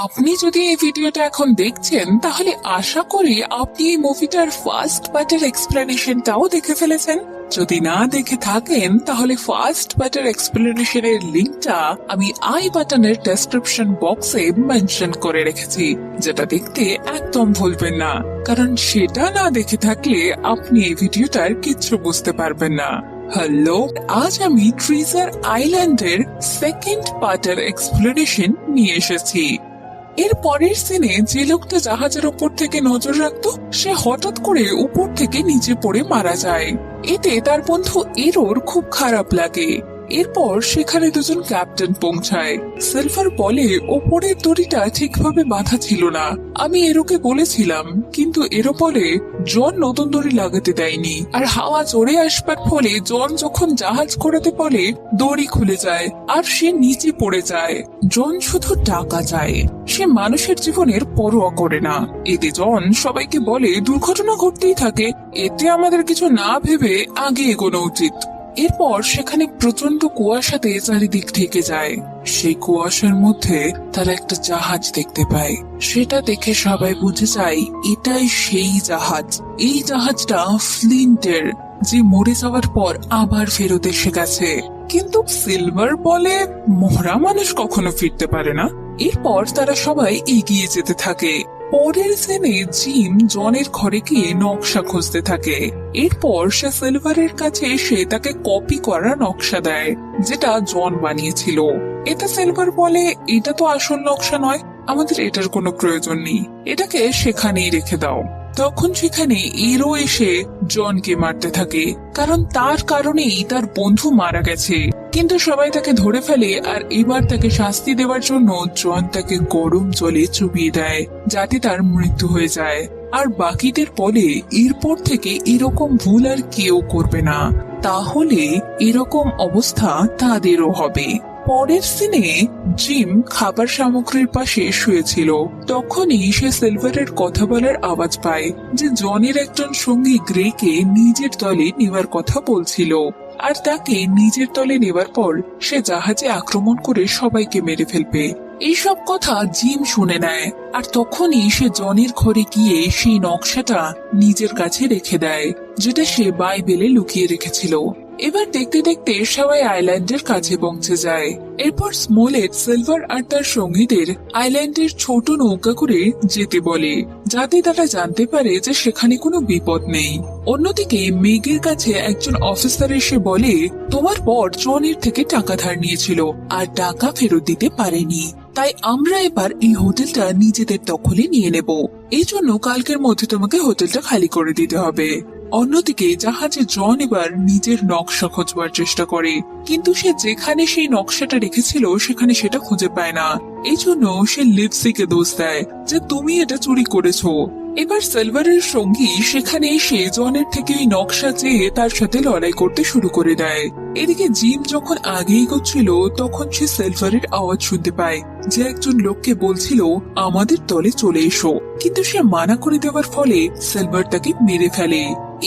আপনি যদি এই ভিডিওটা এখন দেখছেন তাহলে আশা করি আপনি এই মুভিটার ফার্স্ট পার্টের এক্সপ্লেনেশনটাও দেখে ফেলেছেন। যদি না দেখে থাকেন তাহলে ফার্স্ট পার্টের এক্সপ্লেনেশনের লিংকটা আমি আই বাটনের ডেসক্রিপশন বক্সে মেনশন করে রেখেছি, যেটা দেখতে একদম ভুলবেন না, কারণ সেটা না দেখে থাকলে আপনি এই ভিডিওটার কিচ্ছু বুঝতে পারবেন না। হ্যালো, আজ আমি ট্রিজার আইল্যান্ডের সেকেন্ড পার্টের এক্সপ্লেনেশন নিয়ে এসেছি। এর পরের সিনে যে লোকটা জাহাজের উপর থেকে নজর রাখতো সে হঠাৎ করে উপর থেকে নিচে পড়ে মারা যায়। এতে তার বন্ধু এরোর খুব খারাপ লাগে। এরপর সেখানে দুজন ক্যাপ্টেন পৌঁছায়। সিলভার বলে ওপরের দড়িটা ঠিকভাবে বাঁধা ছিল না, আমি এরোকে বলেছিলাম, কিন্তু এরো বলে জন নতুন দড়ি লাগাতে দেয়নি, আর হাওয়া জোরে আসবার ফলে জন যখন জাহাজ ঘোরাতে বলে দড়ি খুলে যায় আর সে নিচে পড়ে যায়। জন শুধু টাকা চায়, সে মানুষের জীবনের পরোয়া করে না। এতে জন সবাইকে বলে দুর্ঘটনা ঘটতেই থাকে, এতে আমাদের কিছু না ভেবে আগে এগোনো উচিত। এরপর সেখানে প্রচন্ড কুয়াশাতে চারিদিক ঢেকে যায়। সেই কুয়াশার মধ্যে তারা একটা জাহাজ দেখতে পায়। সেটা দেখে সবাই বুঝে যায় এটাই সেই জাহাজ। এই জাহাজটা ফ্লিন্টের, যে মরে যাওয়ার পর আবার ফেরত এসে গেছে। কিন্তু সিলভার বলে মরা মানুষ কখনো ফিরতে পারে না। এরপর তারা সবাই এগিয়ে যেতে থাকে। পরের সিনে জিম জনের ঘরে গিয়ে নকশা খুঁজতে থাকে। এরপর সে সিলভারের কাছে এসে তাকে কপি করা নকশা দেয়, যেটা জন বানিয়েছিল। এতে সিলভার বলে এটা তো আসল নকশা নয়, আমাদের এটার কোনো প্রয়োজন নেই, এটাকে সেখানেই রেখে দাও। তখন সেখানে এরো এসে জনকে মারতে থাকে, কারণ তার কারণেই তার বন্ধু মারা গেছে। কিন্তু সবাই তাকে ধরে ফেলে, আর এবার তাকে শাস্তি দেওয়ার জন্য জন তাকে গরম জলে চুবিয়ে দেয়, যাতে তার মৃত্যু হয়ে যায়। আর বাকিদের বলে এরপর থেকে এরকম ভুল আর কেউ করবে না, তাহলে এরকম অবস্থা তাদেরও হবে। পরের সিনে জিম খাবার সামগ্রীর পাশে শুয়েছিল। তখনই সে সিলভারের কথা বলার আওয়াজ পায় যে জনের একজন সঙ্গী গ্রেকে নিজের দলে নেওয়ার কথা বলছিল, আর তাকে নিজের দলে নেওয়ার পর সে জাহাজে আক্রমণ করে সবাইকে মেরে ফেলবে। এইসব কথা জিম শুনে নেয়, আর তখনই সে জনের ঘরে গিয়ে সেই নকশাটা নিজের কাছে রেখে দেয়, যেটা সে বাইবেলে লুকিয়ে রেখেছিল। এবার দেখতে দেখতে সবাই আইল্যান্ডের কাছে পৌঁছে যায়। এরপর স্মোলেট সিলভার আর তার সঙ্গীদের আইল্যান্ডের ছোট নৌকা করে যেতে বলে, যাতে তারা জানতে পারে যে সেখানে কোনো বিপদ নেই। অন্যদিকে মেগের কাছে একজন অফিসার এসে বলে তোমার বর জনের থেকে টাকা ধার নিয়েছিল আর টাকা ফেরত দিতে পারেনি, তাই আমরা এবার এই হোটেলটা নিজেদের দখলে নিয়ে নেব। এই জন্য কালকের মধ্যে তোমাকে হোটেলটা খালি করে দিতে হবে। অন্যদিকে জাহাজে জন এবার নিজের নকশা খোঁজবার চেষ্টা করে, কিন্তু সে যেখানে সেই নকশাটা রেখেছিল সেখানে সেটা খুঁজে পায় না। এই জন্য সে লিপসিকে দোষ দেয় যে তুমি এটা চুরি করেছো। এবার সিলভারের সঙ্গী সেখানে এসে জনের থেকে এই নকশা চেয়ে তার সাথে লড়াই করতে শুরু করে দেয়। এদিকে জিম যখন আগে এগোচ্ছিল তখন সে সিলভারের আওয়াজ শুনতে পায় যে একজন লোককে বলছিল আমাদের দলে চলে এসো, কিন্তু সে মানা করে দেওয়ার ফলে সিলভার তাকে মেরে ফেলে।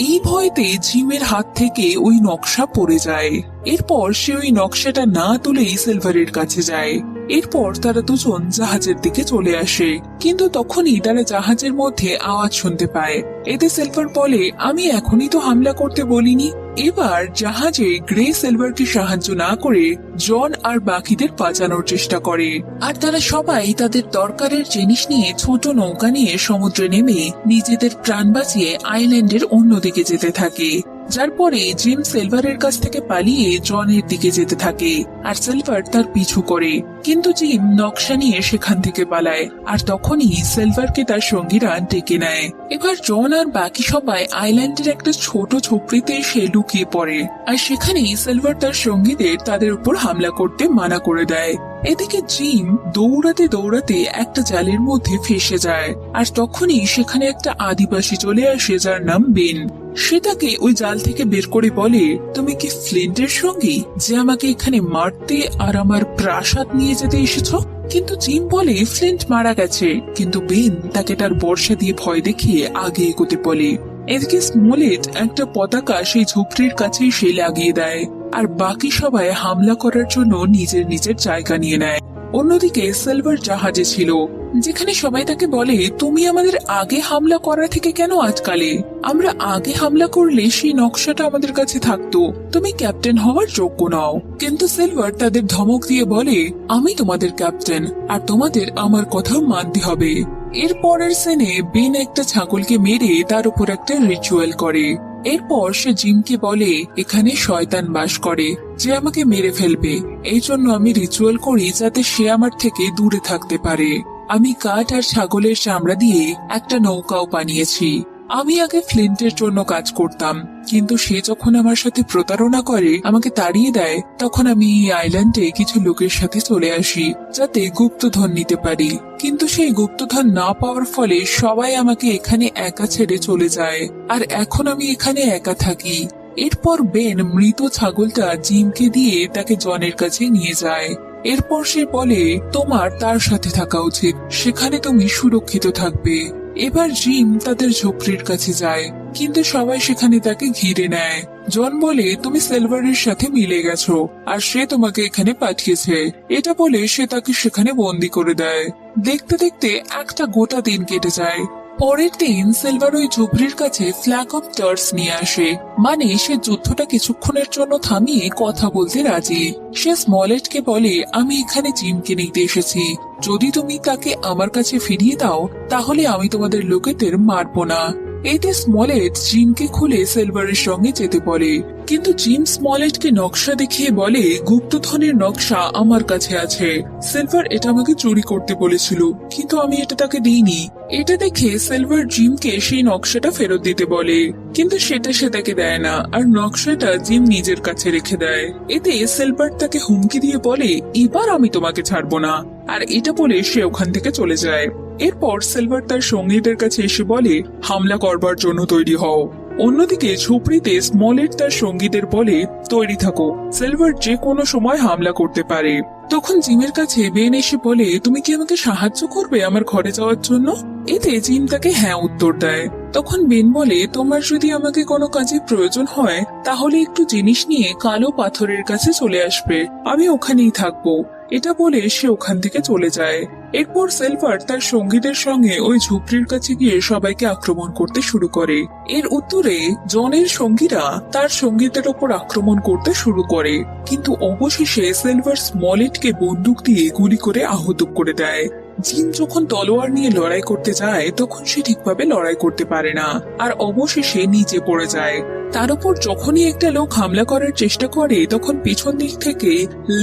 এই ভয়তে জিমের হাত থেকে ওই নকশা পড়ে যায়। এরপর সে ওই নকশাটা না তুলেই সিলভারের কাছে যায়। এরপর তারা দুজন জাহাজের দিকে চলে আসে, কিন্তু তখনই তারা জাহাজের মধ্যে আওয়াজ শুনতে পায়। এতে সিলভার বলে আমি এখনই তো হামলা করতে বলিনি। এবার জাহাজে গ্রে সিলভারকে সাহায্য না করে জন আর বাকিদের বাঁচানোর চেষ্টা করে, আর তারা সবাই তাদের দরকারের জিনিস নিয়ে ছোট নৌকা নিয়ে সমুদ্রে নেমে নিজেদের প্রাণ বাঁচিয়ে আইল্যান্ডের অন্যদিকে যেতে থাকে। যার পরে জিম সিলভারের কাছ থেকে পালিয়ে জনের দিকে যেতে থাকে, আর সিলভার তার পিছু করে, কিন্তু জিম নকশা নিয়ে সেখান থেকে পালায়। আর তখনই সিলভারকে তার সঙ্গীরা ডেকে নেয়। এবার জন আর বাকি সবাই আইল্যান্ডের একটা ছোট ঝুপড়িতে এসে লুকিয়ে পড়ে, আর সেখানেই সিলভার তার সঙ্গীদের তাদের উপর হামলা করতে মানা করে দেয়। এদিকে জিম দৌড়াতে দৌড়াতে একটা জালের মধ্যে ফেসে যায়, আর তখনই সেখানে একটা আদিবাসী চলে আসে যার নাম বেন। সে তাকে ওই জাল থেকে বের করে বলে তুমি কি ফ্লিন্টের সঙ্গী যে আমাকে এখানে মারতে আর আমার প্রাসাদ নিয়ে যেতে এসেছো? কিন্তু জিম বলে ফ্লিন্ট মারা গেছে, কিন্তু বেন তাকে তার বর্ষা দিয়ে ভয় দেখিয়ে আগে এগোতে বলে। এদিকে স্মোলেট একটা পতাকা সেই ঝুপড়ির কাছে সে লাগিয়ে দেয়, আর বাকি সবাই হামলা করার জন্য নিজের নিজের জায়গা নিয়ে নেয়। অন্যদিকে সিলভার জাহাজে ছিল, যেখানে সবাই তাকে বলে তুমি আমাদের আগে হামলা করা থেকে কেন আটকালে? আমরা আগে হামলা করলে সেই নকশাটা আমাদের কাছে থাকতো, তুমি ক্যাপ্টেন হওয়ার যোগ্য নও। কিন্তু সিলভার তাদের ধমক দিয়ে বলে আমি তোমাদের ক্যাপ্টেন, আর তোমাদের আমার কথা মানতে হবে। এর পরের সিনে বেন একটা ছাগলকে মেরে তার উপর একটা রিচুয়াল করে। এরপর সে জিমকে বলে এখানে শয়তান বাস করে যে আমাকে মেরে ফেলবে, এই জন্য আমি রিচুয়াল করি যাতে সে আমার থেকে দূরে থাকতে পারে। আমি কাঠ আর ছাগলের চামড়া দিয়ে একটা নৌকাও বানিয়েছি। আমি আগে ফ্লিন্টের জন্য কাজ করতাম, কিন্তু সে যখন আমার সাথে প্রতারণা করে আমাকে তাড়িয়ে দেয়, তখন আমি এই আইল্যান্ডে কিছু লোকের সাথে চলে আসি যাতে গুপ্তধন নিতে পারি। কিন্তু সেই গুপ্তধন না পাওয়ার ফলে সবাই আমাকে এখানে একা ছেড়ে চলে যায়, আর এখন আমি এখানে একা থাকি। এরপর বেন মৃত ছাগলটা জিমকে দিয়ে তাকে জনের কাছে নিয়ে যায়। এরপর সে বলে তোমার তার সাথে থাকা উচিত, সেখানে তুমি সুরক্ষিত থাকবে। এবার জিম তাদের ঝোপড়ির কাছে যায়, কিন্তু সবাই সেখানে তাকে ঘিরে নেয়। জন বলে তুমি সিলভারের সাথে মিলে গেছো, আর সে তোমাকে এখানে পাঠিয়েছে। এটা বলে সে তাকে সেখানে বন্দি করে দেয়। দেখতে দেখতে একটা গোটা দিন কেটে যায়। পরের দিন সিলভার ওই ঝুপড়ির কাছে ফ্ল্যাগ অফ টার্স নিয়ে আসে, মানে সে যুদ্ধটা কিছুক্ষণের জন্য থামিয়ে কথা বলতে রাজি। সে স্মলেটকে বলে আমি এখানে জিমকে নিতে এসেছি, যদি তুমি তাকে আমার কাছে ফিরিয়ে দাও তাহলে আমি তোমাদের লোকেদের মারবো না। এতে স্মলেট জিমকে খুলে সিলভারের সঙ্গে যেতে বলে, কিন্তু জিম স্মলেটকে নকশা দেখিয়ে বলে গুপ্তধনের নকশা আমার কাছে আছে, সিলভার এটা আমাকে চুরি করতে বলেছিল, কিন্তু আমি এটা তাকে দিইনি। এটা দেখে সিলভার জিমকে সেই নকশাটা ফেরত দিতে বলে, কিন্তু সেটা সে তাকে দেয় না, আর নকশাটা জিম নিজের কাছে রেখে দেয়। এতে সিলভার তাকে হুমকি দিয়ে বলে এবার আমি তোমাকে ছাড়বো না, আর এটা বলে সে ওখান থেকে চলে যায়। এরপর সিলভার তার সঙ্গীদের কাছে এসে বলে হামলা করবার জন্য তৈরি হও। অন্যদিকে ঝুপড়িতে স্মলেট তার সঙ্গীদের বলে তৈরি থাকো, সিলভার যে কোনো সময় হামলা করতে পারে। তখন জিমের কাছে বেন এসে বলে তুমি কি আমাকে সাহায্য করবে আমার ঘরে যাওয়ার জন্য? এতে জিম তাকে হ্যাঁ উত্তর দেয়। তখন বেন বলে তোমার যদি আমাকে কোনো কাজে প্রয়োজন হয় তাহলে একটু জিনিস নিয়ে কালো পাথরের কাছে চলে আসবে, আমি ওখানেই থাকবো। এটা বলে সে ওখান থেকে চলে যায়। এরপর সিলভার তার সঙ্গীদের সঙ্গে ওই ঝুপড়ির কাছে গিয়ে সবাইকে আক্রমণ করতে শুরু করে। এর উত্তরে জনের সঙ্গীরা তার সঙ্গীদের ওপর আক্রমণ করতে শুরু করে, কিন্তু অবশেষে সিলভার স্মলেটকে বন্দুক দিয়ে গুলি করে আহত করে দেয়। জিম যখন তলোয়ার নিয়ে লড়াই করতে যায় তখন সে ঠিকভাবে লড়াই করতে পারে না, আর অবশেষে নিচে পড়ে যায়। তার উপর যখনই একটা লোক হামলা করার চেষ্টা করে তখন পিছন দিক থেকে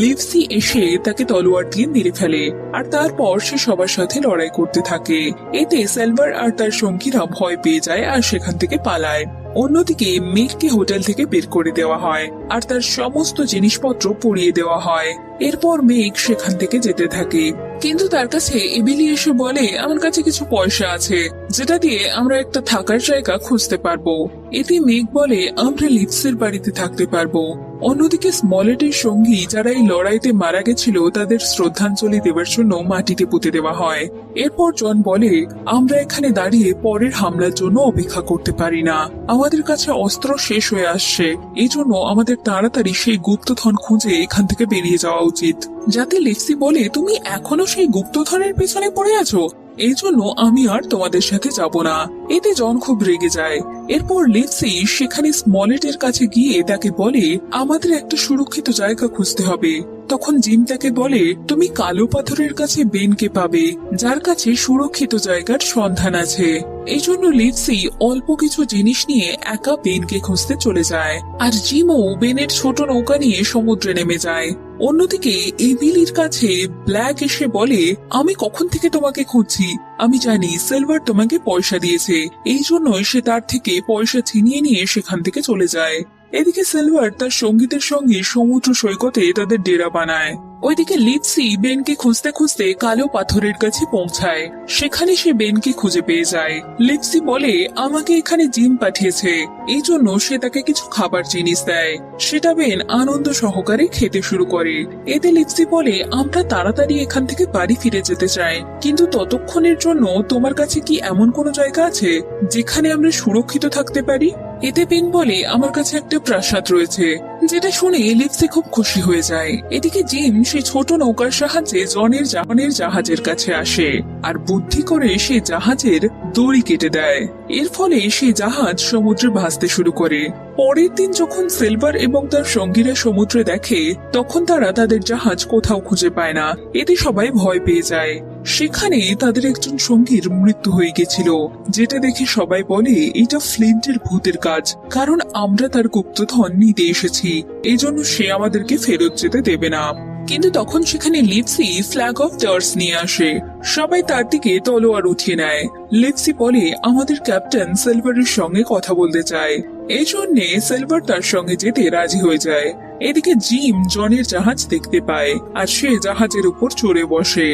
লিভসি এসে তাকে তলোয়ার দিয়ে মেরে ফেলে, আর তারপর সে সবার সাথে লড়াই করতে থাকে। এতে সিলভার আর তার সঙ্গীরা ভয় পেয়ে যায় আর সেখান থেকে পালায়। অন্যদিকে মেঘকে হোটেল থেকে বের করে দেওয়া হয় আর তার সমস্ত জিনিসপত্র পুড়িয়ে দেওয়া হয়। এরপর মেঘ সেখান থেকে যেতে থাকে, কিন্তু তার কাছে এবিলি এসে বলে আমার কাছে কিছু পয়সা আছে যেটা দিয়ে আমরা একটা থাকার জায়গা খুঁজতে পারবো। এতে মেঘ বলে আমরা লিভসের বাড়িতে থাকতে পারবো। অন্যদিকে স্মলেটের সঙ্গী যারা এই লড়াইতে মারা গেছিল তাদের শ্রদ্ধাঞ্জলি দেওয়ার জন্য মাটিতে পুঁতে দেওয়া হয়। এরপর জন বলে আমরা এখানে দাঁড়িয়ে পরের হামলার জন্য অপেক্ষা করতে পারি না, আমাদের কাছে অস্ত্র শেষ হয়ে আসছে, এই জন্য আমাদের তাড়াতাড়ি সেই গুপ্তধন খুঁজে এখান থেকে বেরিয়ে যাওয়া উচিত। যাতে লিভসি বলে তুমি এখনো সেই গুপ্তধনের পেছনে পড়ে আছো, এই জন্য আমি আর তোমাদের সাথে যাব না। এতে জন খুব রেগে যায়। এরপর লিভসি সেখানে স্মলেটের কাছে গিয়ে তাকে বলে আমাদের একটা সুরক্ষিত জায়গা খুঁজতে হবে। তখন জিম তাকে বলে তুমি কালো পাথরের কাছে বেনকে পাবে, যার কাছে সুরক্ষিত জায়গার সন্ধান আছে। এই জন্য লিভসি অল্প কিছু জিনিস নিয়ে একা বেনকে খুঁজতে চলে যায়, আর জিমও বেনের ছোট নৌকা নিয়ে সমুদ্রে নেমে যায়। অন্যদিকে এবিলির কাছে ব্ল্যাক এসে বলে আমি কখন থেকে তোমাকে খুঁজছি, আমি জানি সিলভার তোমাকে পয়সা দিয়েছে, এই জন্যই সে তার থেকে পয়সা ছিনিয়ে নিয়ে সেখান থেকে চলে যায়। এদিকে সিলভার তার সঙ্গীদের সঙ্গে সমুদ্র সৈকতে তাদের ডেরা বানায়। ওইদিকে লিভসি বেনকে খুঁজতে খুঁজতে কালো পাথরের কাছে পৌঁছায়, সেখানে সে বেনকে খুঁজে পেয়ে যায়। লিভসি বলে আমাকে এখানে জিম পাঠিয়েছে, এই জন্য সে তাকে কিছু খাবার জিনিস দেয়, সেটা বেন আনন্দ সহকারে খেতে শুরু করে। এতে লিভসি বলে আমরা তাড়াতাড়ি এখান থেকে বাড়ি ফিরে যেতে চাই, কিন্তু ততক্ষণের জন্য তোমার কাছে কি এমন কোনো জায়গা আছে যেখানে আমরা সুরক্ষিত থাকতে পারি? এতে বেন বলে আমার কাছে একটা প্রাসাদ রয়েছে, যেটা শুনে লিপসি খুব খুশি হয়ে যায়। এদিকে জিম সেই ছোট নৌকার সাহায্যে জনের জাহাজের কাছে আসে আর বুদ্ধি করে সে জাহাজের দড়ি কেটে দেয়। এর ফলে সেই জাহাজ সমুদ্রে ভাসতে শুরু করে। পরের দিন যখন সিলভার এবং তার সঙ্গীরা সমুদ্রে দেখে, তখন তারা তাদের জাহাজ কোথাও খুঁজে পায় না। এতে সবাই ভয় পেয়ে যায়। সেখানে তাদের একজন সঙ্গীর মৃত্যু হয়ে গেছিল, যেটা দেখে সবাই বলে এটা ফ্লিন্টের ভূতের কাজ, কারণ আমরা তার গুপ্তধন নিতে এসেছি, এজন্য সে আমাদেরকে ফেরত যেতে দেবে না। কিন্তু তখন সেখানে লিপসি ফ্ল্যাগ অফ টার্স নিয়ে আসে। সবাই তার দিকে তলোয়ার উঠিয়ে নেয়। লিপসি বলে আমাদের ক্যাপ্টেন সিলভারের সঙ্গে কথা বলতে চায়, এই জন্যে সিলভার তার সঙ্গে যেতে রাজি হয়ে যায়। এদিকে জিম জনের জাহাজ দেখতে পায় আর সে জাহাজের উপর চড়ে বসে।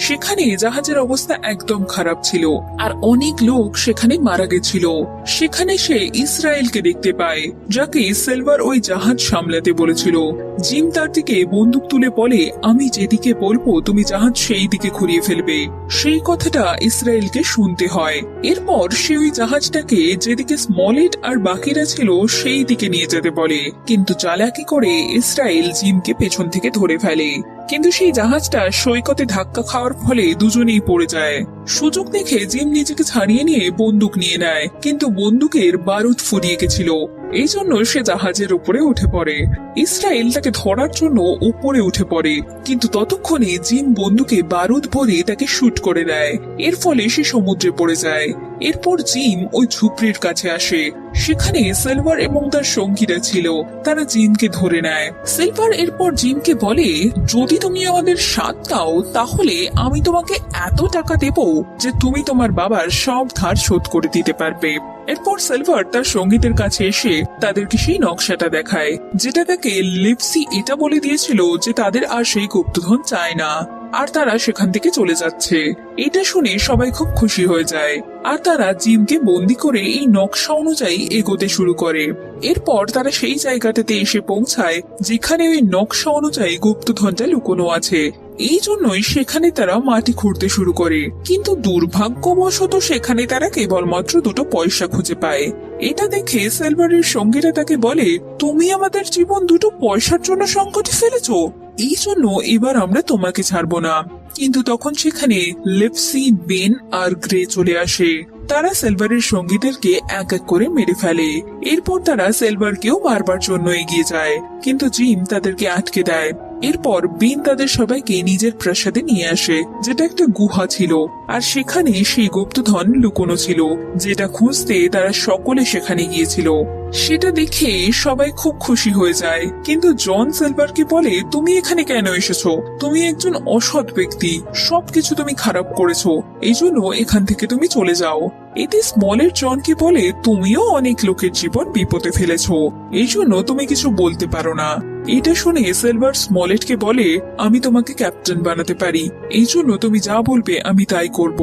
সেখানে জাহাজের অবস্থা একদম খারাপ ছিল আর অনেক লোক সেখানে মারা গেছিল। সেখানে সে ইসরায়েলকে দেখতে পায়, যাকে সিলভার ওই জাহাজ সামলাতে বলেছিল। জিম তার দিকে বন্দুক তুলে বলে আমি যেদিকে বলবো তুমি জাহাজ সেই দিকে ঘুরিয়ে ফেলবে। সেই কথাটা ইসরায়েলকে শুনতে হয়। এরপর সে ওই জাহাজটাকে যেদিকে স্মলেট আর বাকিরা ছিল সেই দিকে নিয়ে যেতে বলে, কিন্তু চালাকি করে ইসরায়েল জিমকে পেছন থেকে ধরে ফেলে। কিন্তু সেই জাহাজটা সৈকতে ধাক্কা খাওয়ার ফলে দুজনেই পড়ে যায়। সুযোগ দেখে জিম নিজেকে ছাড়িয়ে নিয়ে বন্দুক নিয়ে নেয়, কিন্তু বন্দুকের বারুদ ফুরিয়ে গেছিল, এই জন্য সে জাহাজের উপরে উঠে পড়ে। ইসরায়েল তাকে ধরার জন্য উপরে উঠে পড়ে, কিন্তু ততক্ষণে জিম বন্দুকে বারুদ ভরে তাকে শুট করে দেয়। এর ফলে সে সমুদ্রে পড়ে যায়। এরপর জিম ওই ঝুপড়ির কাছে আসে। সেখানে সিলভার এবং তার সঙ্গীরা ছিল, তারা জিমকে ধরে নেয়। সিলভার এরপর জিমকে বলে যদি তুমি আমাদের সাথ দাও তাহলে আমি তোমাকে এত টাকা দেব যে তুমি তোমার বাবার সব ধার শোধ করে দিতে পারবে। এরপর সিলভার তার সঙ্গীদের কাছে এসে তাদেরকে সেই নকশাটা দেখায়, যেটা তাকে লিপসি এটা বলে দিয়েছিল যে তাদের আর সেই গুপ্তধন চায় না আর তারা সেখান থেকে চলে যাচ্ছে। এটা শুনে সবাই খুব খুশি হয়ে যায় আর তারা জিমকে বন্দি করে এই নকশা অনুযায়ী এগোতে শুরু করে। এরপর তারা সেই জায়গাটাতে এসে পৌঁছায় যেখানে ওই নকশা অনুযায়ী গুপ্তধনটা লুকোনো আছে। এই জন্যই সেখানে তারা মাটি খুঁড়তে শুরু করে, কিন্তু দুর্ভাগ্যবশত সেখানে তারা কেবলমাত্র দুটো পয়সা খুঁজে পায়। এটা দেখে সিলভারের সঙ্গীরা তাকে বলে তুমি আমাদের জীবন দুটো পয়সার জন্য সংকটে ফেলেছো, এই জন্য এবার আমরা তোমাকে ছাড়বো না। কিন্তু তখন সেখানে লিপসি, বেন আর গ্রে চলে আসে। তারা সিলভারের সঙ্গীদেরকে এক এক করে মেরে ফেলে। এরপর তারা সিলভারকেও মারবার জন্য এগিয়ে যায়, কিন্তু জিম তাদেরকে আটকে দেয়। এরপর বেন তাদের সবাইকে নিজের প্রাসাদে নিয়ে আসে, যেটা একটা গুহা ছিল আর সেখানে সেই গুপ্তধন লুকোনো ছিল, যেটা খুঁজতে তারা সকলে সেখানে গিয়েছিল। সেটা দেখে সবাই খুব খুশি হয়ে যায়, কিন্তু জন সিলভারকে বলে তুমি এখানে কেন এসেছো? তুমি একজন অসৎ ব্যক্তি, সবকিছু তুমি খারাপ করেছো, এই জন্য এখান থেকে তুমি চলে যাও। এতে স্মলেট জনকে বলে তুমিও অনেক লোকের জীবন বিপদে ফেলেছো, এই জন্য তুমি কিছু বলতে পারো না। এটা শুনে সিলভার স্মলেটকে বলে আমি তোমাকে ক্যাপ্টেন বানাতে পারি, এই জন্য তুমি যা বলবে আমি তাই করব।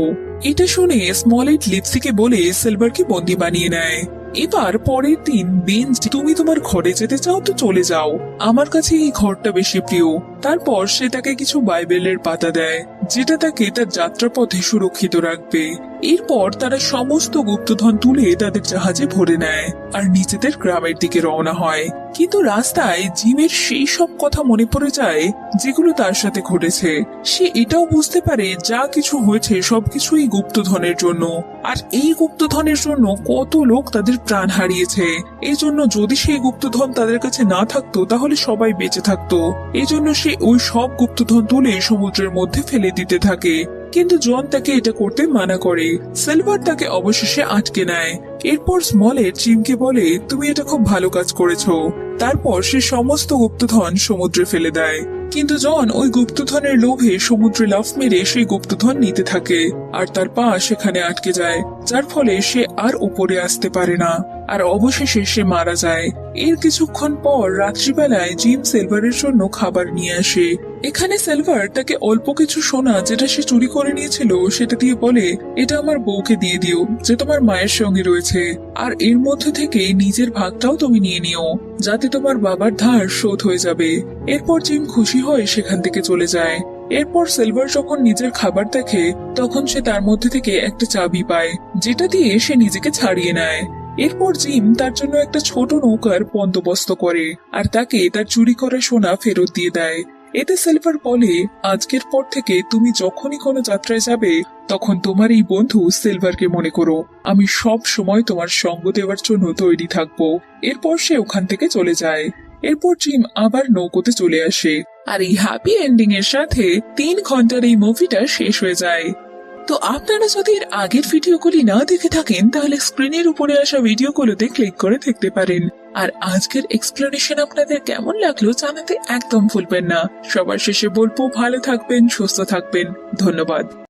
এটা শুনে স্মলেট লিপসিকে বলে সিলভারকে বন্দি বানিয়ে নেয়। এবার পরের দিন বেন তুমি তোমার ঘরে যেতে চাও তো চলে যাও, আমার কাছে এই ঘরটা বেশি প্রিয়। তারপর সে তাকে কিছু বাইবেলের পাতা দেয়, যেটা তাকে তার যাত্রাপথে সুরক্ষিত রাখবে। এরপর তারা সমস্ত গুপ্তধন তুলে তাদের জাহাজে ভরে নেয় আর নিজেদের গ্রামের দিকে রওনা হয়। কিন্তু রাস্তায় জিমের সেই সব কথা মনে পড়ে যায় যেগুলো তার সাথে ঘটেছে। সে এটাও বুঝতে পারে যা কিছু হয়েছে সবকিছুই গুপ্তধনের জন্য, আর এই গুপ্তধনের জন্য কত লোক তাদের প্রাণ হারিয়েছে। এই জন্য যদি সেই গুপ্তধন তাদের কাছে না থাকতো তাহলে সবাই বেঁচে থাকতো। এই জন্য সে ওই সব গুপ্তধন তুলে সমুদ্রের মধ্যে ফেলে দিতে থাকে, কিন্তু জন তাকে এটা করতে মানা করে। সিলভার তাকে অবশেষে আটকে নেয়। এরপর স্মলেট জিমকে বলে তুমি এটা খুব ভালো কাজ করেছো। তারপর সে সমস্ত গুপ্তধন সমুদ্রে ফেলে দেয়, কিন্তু জন ওই গুপ্তধনের লোভে সমুদ্রে লাফ মেরে সেই গুপ্তধন নিতে থাকে আর তার পা সেখানে আটকে যায়, যার ফলে সে আর উপরে আসতে পারে না আর অবশেষে সে মারা যায়। এর কিছুক্ষণ পর রাত্রিবেলায় জিম সিলভারের জন্য খাবার নিয়ে আসে। এখানে সিলভার তাকে অল্প কিছু সোনা যেটা সে চুরি করে নিয়েছিল সেটা দিয়ে বলে এটা আমার বউকে দিয়ে দিও, যে তোমার মায়ের সঙ্গে রয়েছে, আর এর মধ্যে থেকে নিজের ভাগটাও তুমি নিয়ে নিও, যাতে তোমার বাবার ধার শোধ হয়ে যাবে। এরপর জিম খুশি হয়ে সেখান থেকে চলে যায়। এরপর সিলভার যখন নিজের খাবার দেখে তখন সে তার মধ্যে থেকে একটা চাবি পায়, যেটা দিয়ে সে নিজেকে ছাড়িয়ে নেয়। এরপর জিম তার জন্য একটা ছোট নৌকার বন্দোবস্ত করে আর তাকে তার চুরি করা সোনা ফেরত দিয়ে দেয়। এতে সিলভার বলে, আজকের পর থেকে তুমি যখনই কোনো যাত্রায় যাবে তখন তোমার এই বন্ধু সিলভারকে মনে করো। আমি সব সময় তোমার সঙ্গ দেওয়ার জন্য তৈরি থাকবো। এরপর সে ওখান থেকে চলে যায়। এরপর জিম আবার নৌকোতে চলে আসে আর এই হ্যাপি এন্ডিং এর সাথে 3 ঘন্টার এই মুভিটা শেষ হয়ে যায়। তো আপনারা যদি এর আগের ভিডিওগুলি না দেখে থাকেন তাহলে স্ক্রিনের উপরে আসা ভিডিওগুলোতে ক্লিক করে দেখতে পারেন। আর আজকের এক্সপ্লেনেশন আপনাদের কেমন লাগলো জানাতে একদম ভুলবেন না। সবার শেষে বলবো, ভালো থাকবেন, সুস্থ থাকবেন। ধন্যবাদ।